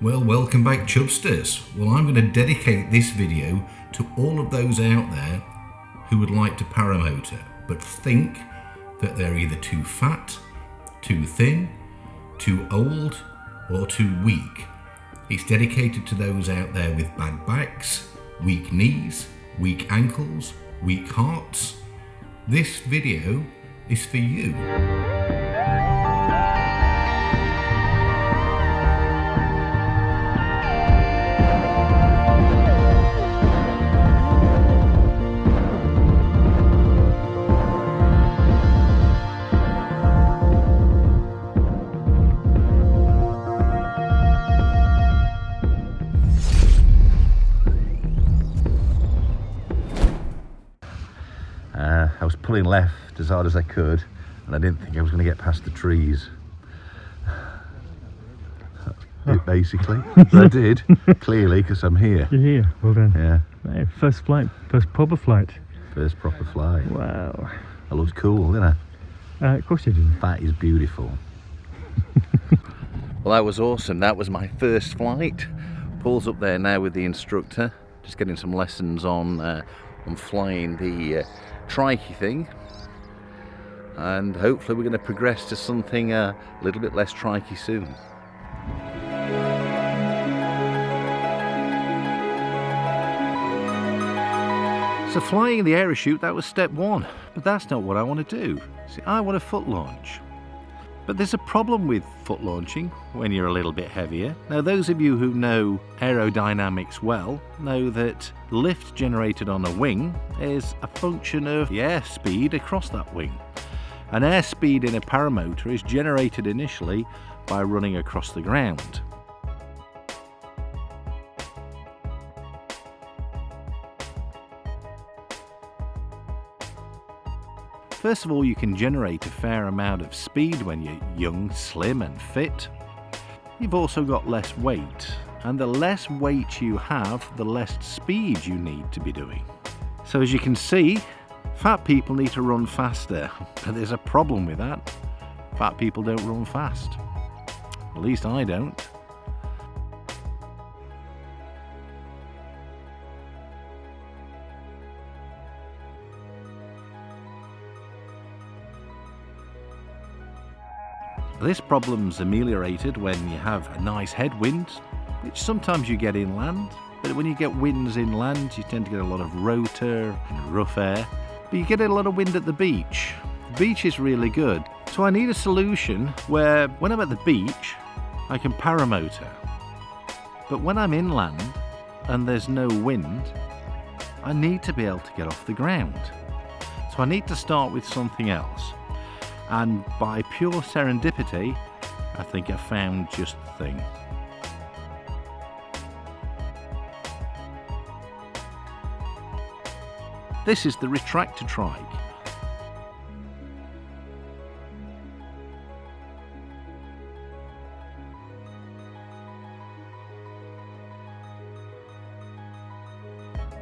Well, welcome back, Chubsters. Well, I'm going to dedicate this video to all of those out there who would like to paramotor, but think that they're either too fat, too thin, too old, or too weak. It's dedicated to those out there with bad backs, weak knees, weak ankles, weak hearts. This video is for you. I was pulling left as hard as I could, and I didn't think I was going to get past the trees. Basically, but I did, clearly, because I'm here. You're here, well done. Yeah. Hey, first flight, first proper flight. First proper flight. Wow. I looked cool, didn't I? Of course you did. That is beautiful. Well, that was awesome. That was my first flight. Paul's up there now with the instructor, just getting some lessons on flying the trikey thing, and hopefully we're going to progress to something a little bit less trikey soon. So flying the aeroshoot, that was step one, but that's not what I want to do. See, I want a foot launch. But there's a problem with foot launching when you're a little bit heavier. Now, those of you who know aerodynamics well know that lift generated on a wing is a function of the airspeed across that wing. And airspeed in a paramotor is generated initially by running across the ground. First of all, you can generate a fair amount of speed when you're young, slim and fit. You've also got less weight, and the less weight you have, the less speed you need to be doing. So as you can see, fat people need to run faster, but there's a problem with that. Fat people don't run fast. At least I don't. This problem's ameliorated when you have a nice headwind, which sometimes you get inland, but when you get winds inland you tend to get a lot of rotor and rough air, but you get a lot of wind at the beach. The beach is really good, so I need a solution where when I'm at the beach I can paramotor, but when I'm inland and there's no wind I need to be able to get off the ground. So I need to start with something else. And by pure serendipity, I think I found just the thing. This is the Retracta Trike.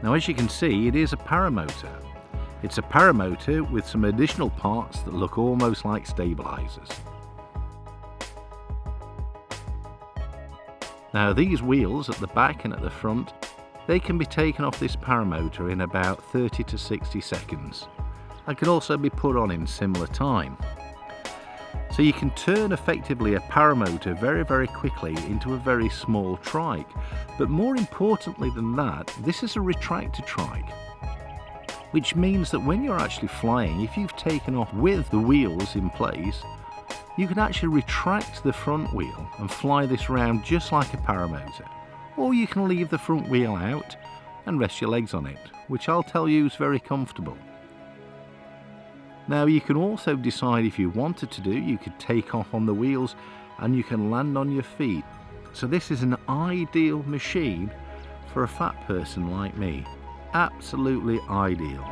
Now, as you can see, it is a paramotor. It's a paramotor with some additional parts that look almost like stabilizers. Now, these wheels at the back and at the front, they can be taken off this paramotor in about 30 to 60 seconds. They can also be put on in similar time. So you can turn effectively a paramotor very, very quickly into a very small trike. But more importantly than that, this is a Retracta Trike, which means that when you're actually flying, if you've taken off with the wheels in place, you can actually retract the front wheel and fly this around just like a paramotor. Or you can leave the front wheel out and rest your legs on it, which I'll tell you is very comfortable. Now, you can also decide if you wanted to do, you could take off on the wheels and you can land on your feet. So this is an ideal machine for a fat person like me. Absolutely ideal.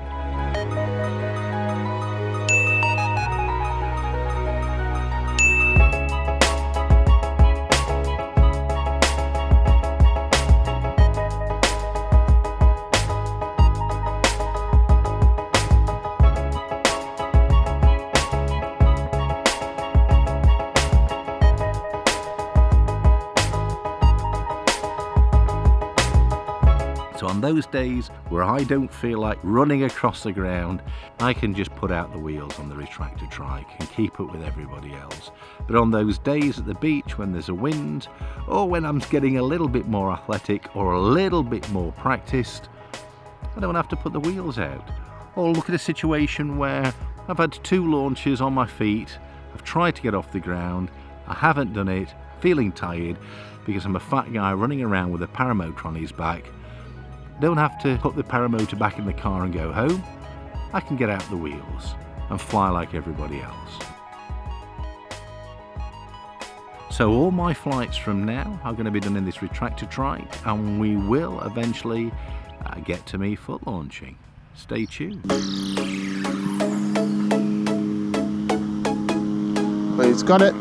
So on those days where I don't feel like running across the ground, I can just put out the wheels on the Retracta Trike and keep up with everybody else. But on those days at the beach when there's a wind, or when I'm getting a little bit more athletic or a little bit more practiced, I don't have to put the wheels out. Or look at a situation where I've had 2 launches on my feet, I've tried to get off the ground, I haven't done it, feeling tired because I'm a fat guy running around with a paramotor on his back. Don't have to put the paramotor back in the car and go home. I can get out the wheels and fly like everybody else. So all my flights from now are going to be done in this Retracta Trike, and we will eventually get to me foot launching. Stay tuned. Well, he's got it.